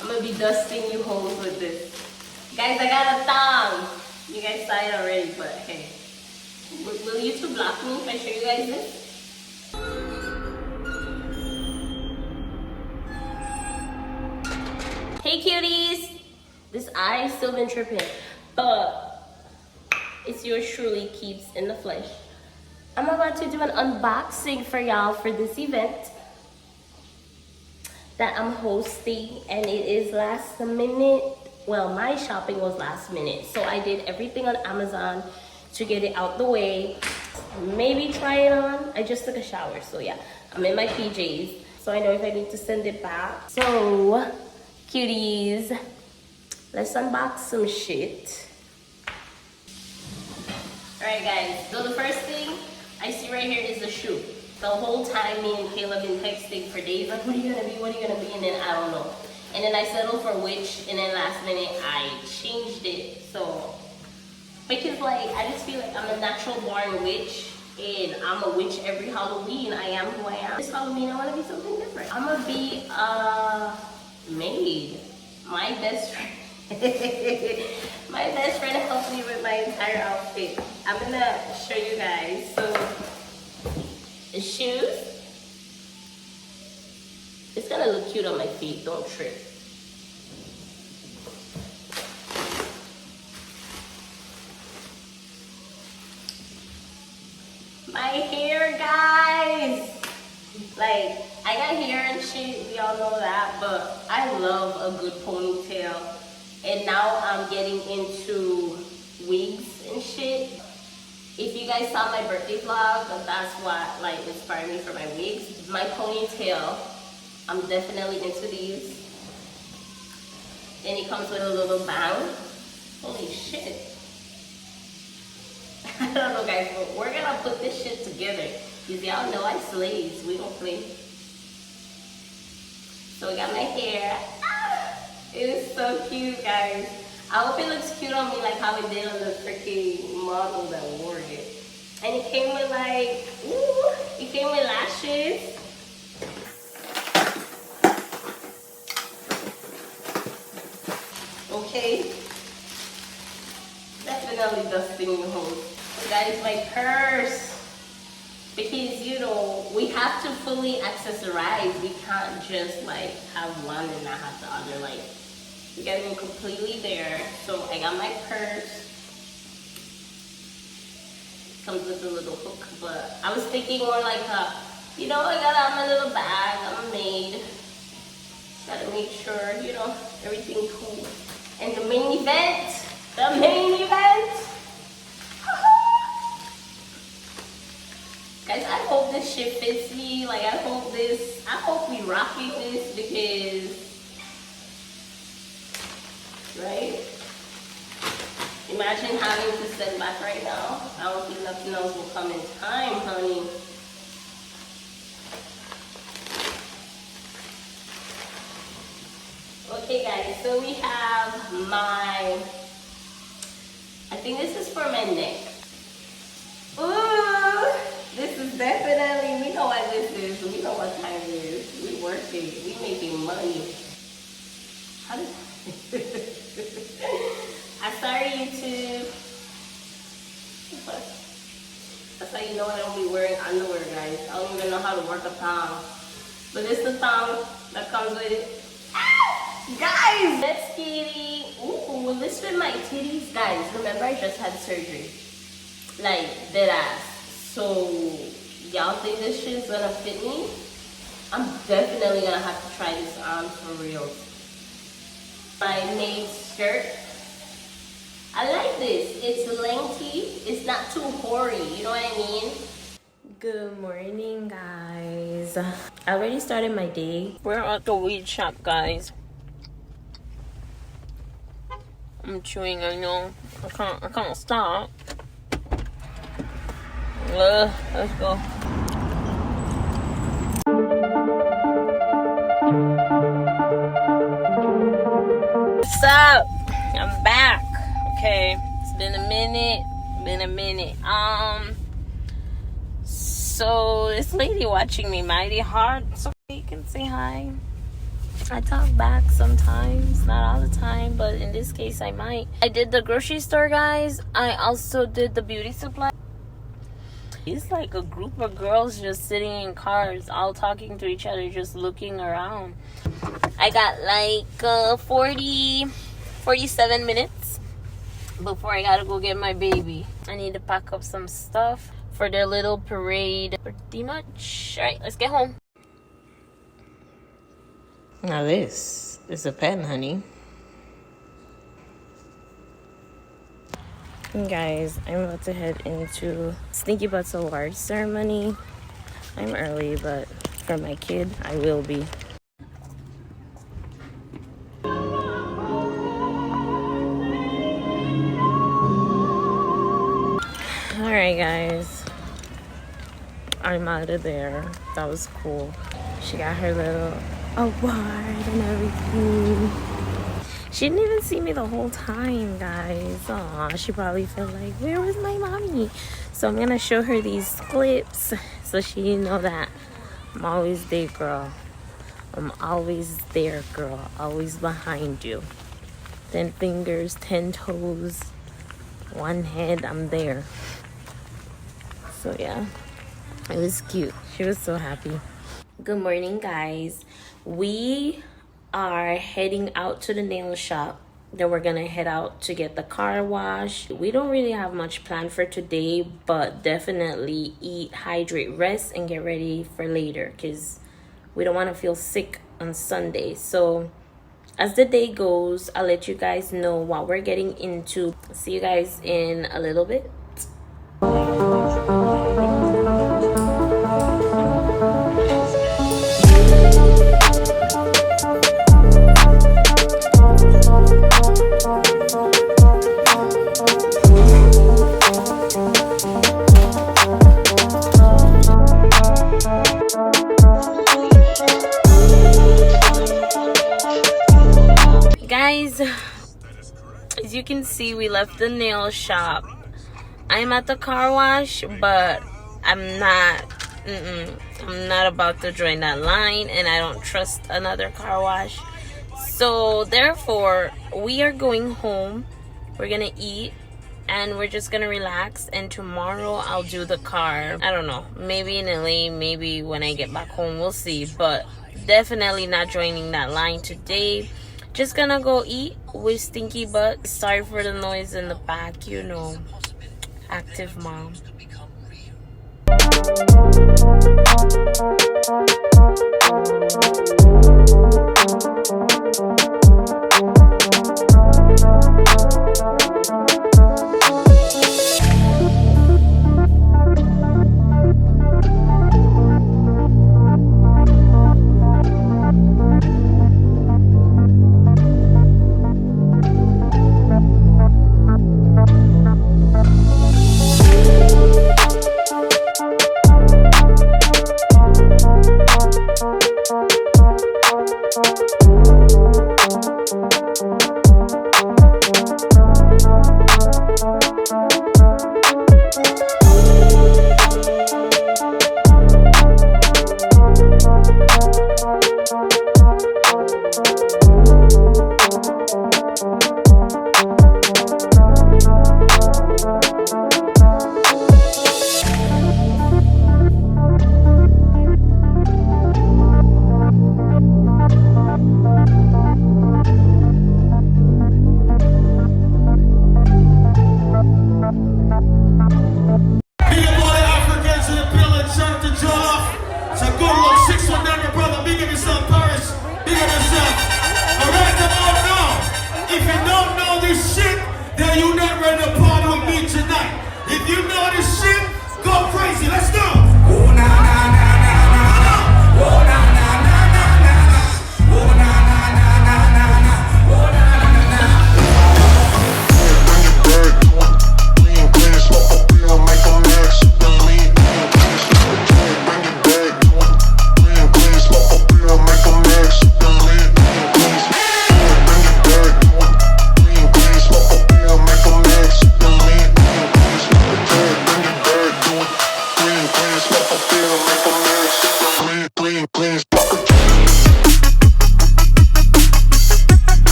I'm gonna be dusting you hoes with this. Guys, I got a thong. You guys saw it already, but hey. Will YouTube block me if I show you guys this? Hey cuties! This eye still been tripping, but it's yours truly, Keeps in the flesh. I'm about to do an unboxing for y'all for this event that I'm hosting, and it is last minute. Well, my shopping was last minute, so I did everything on Amazon to get it out the way. Maybe try it on. I just took a shower, so yeah, I'm in my PJs, so I know if I need to send it back. So, cuties, let's unbox some shit. Alright guys, so the first thing I see right here is the shoe. The whole time me and Kayla been texting for days, like, what are you gonna be, what are you gonna be, and then I don't know. And then I settled for witch, and then last minute I changed it. So, because like, I just feel like I'm a natural born witch, and I'm a witch every Halloween. I am who I am. This Halloween, I wanna be something different. I'm gonna be a maid. My best friend. My best friend helped me with my entire outfit. I'm gonna show you guys. So, the shoes. It's gonna look cute on my feet, don't trip. My hair, guys. Like, I got hair and shit, we all know that, but I love a good ponytail. And now I'm getting into wigs and shit. If you guys saw my birthday vlog, that's what like inspired me for my wigs. My ponytail, I'm definitely into these. And it comes with a little bang. Holy shit. I don't know guys, but we're gonna put this shit together. Because y'all know I slaves, we don't play. So we got my hair. It is so cute, guys. I hope it looks cute on me like how it did on the freaking model that wore it. And it came with like, ooh, it came with lashes. Okay. Definitely dusting you home. So guys, my purse. Because, you know, we have to fully accessorize. We can't just like have one and not have the other. Like, we gotta go completely there. So I got my purse. Comes with a little hook, but I was thinking more like a, you know, I got my little bag. I'm a maid. Gotta make sure, you know, everything cool. And the main event, guys, I hope this shit fits me. Like, I hope we rocking this because, right? Imagine having to send back right now. I don't think nothing else will come in time, honey. Okay, guys, so we have my, I think this is for my neck. Ooh, this is definitely, we know what this is. We know what time it is. We working, we making money. How did I started YouTube. That's how you know I don't be wearing underwear, guys. I don't even know how to work a thong. But this is the thong that comes with it. Guys, that's kitty. Ooh, will this fit my titties? Guys, remember I just had surgery. Like, dead ass. So, y'all think this shit's gonna fit me? I'm definitely gonna have to try this on for real. My maid skirt. I like this. It's lengthy. It's not too hoary. You know what I mean? Good morning, guys. I already started my day. We're at the weed shop, guys. I'm chewing, I know. I can't stop. Let's go. What's up? I'm back. Okay, it's been a minute. So this lady watching me mighty hard. So you can say hi. I talk back sometimes. time, but in this case I might. I did the grocery store, guys. I also did the beauty supply. It's like a group of girls just sitting in cars, all talking to each other, just looking around. I got like 47 minutes before I gotta go get my baby. I need to pack up some stuff for their little parade. Pretty much. Alright, let's get home. Now this is a pen, honey. Guys, I'm about to head into Stinky Butts Award ceremony. I'm early, but for my kid, I will be. Alright, guys. I'm out of there. That was cool. She got her little award and everything. She didn't even see me the whole time, guys. Aw, she probably felt like, where was my mommy? So I'm gonna show her these clips so she know that I'm always there, girl. I'm always there, girl. Always behind you. 10 fingers, 10 toes, 1 head, I'm there. So yeah, it was cute. She was so happy. Good morning, guys. We are heading out to the nail shop. Then we're gonna head out to get the car wash. We don't really have much planned for today, but definitely eat, hydrate, rest, and get ready for later because we don't want to feel sick on Sunday. So as the day goes, I'll let you guys know what we're getting into. See you guys in a little bit. Guys, as you can see, we left the nail shop. I'm at the car wash, but I'm not about to join that line, and I don't trust another car wash. So therefore, we are going home. We're gonna eat and we're just gonna relax, and tomorrow I'll do the car. I don't know, maybe in LA, maybe when I get back home, we'll see, but definitely not joining that line today. Just gonna go eat with Stinky Butt. Sorry for the noise in the back, you know, active mom.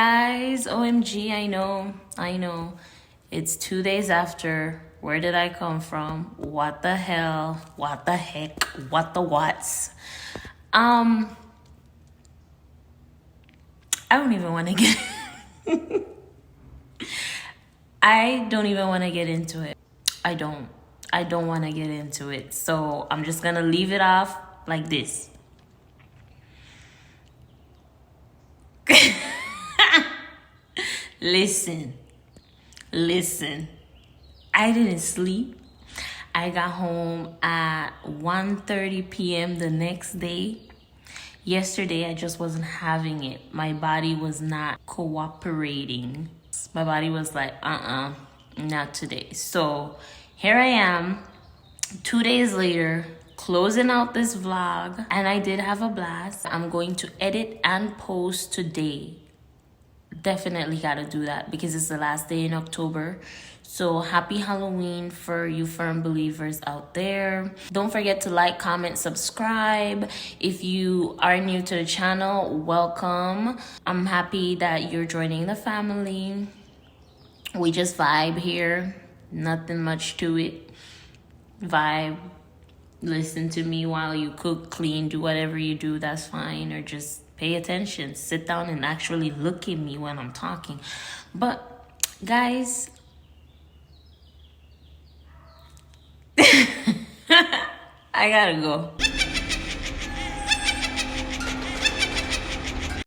guys, OMG, I know. It's 2 days after. Where did I come from? What the hell? What the heck? What the whats? I don't even want to get I don't even want to get into it. I don't want to get into it. So I'm just going to leave it off like this. Listen. I didn't sleep. I got home at 1:30 p.m. the next day. Yesterday, I just wasn't having it. My body was not cooperating. My body was like, not today. So here I am, 2 days later, closing out this vlog. And I did have a blast. I'm going to edit and post today. Definitely gotta do that because it's the last day in October. So happy Halloween for you firm believers out there. Don't forget to like, comment, subscribe. If you are new to the channel, welcome. I'm happy that you're joining the family. We just vibe here. Nothing much to it. Vibe. Listen to me while you cook, clean, do whatever you do, that's fine. Or just pay attention. Sit down and actually look at me when I'm talking. But guys, I gotta go.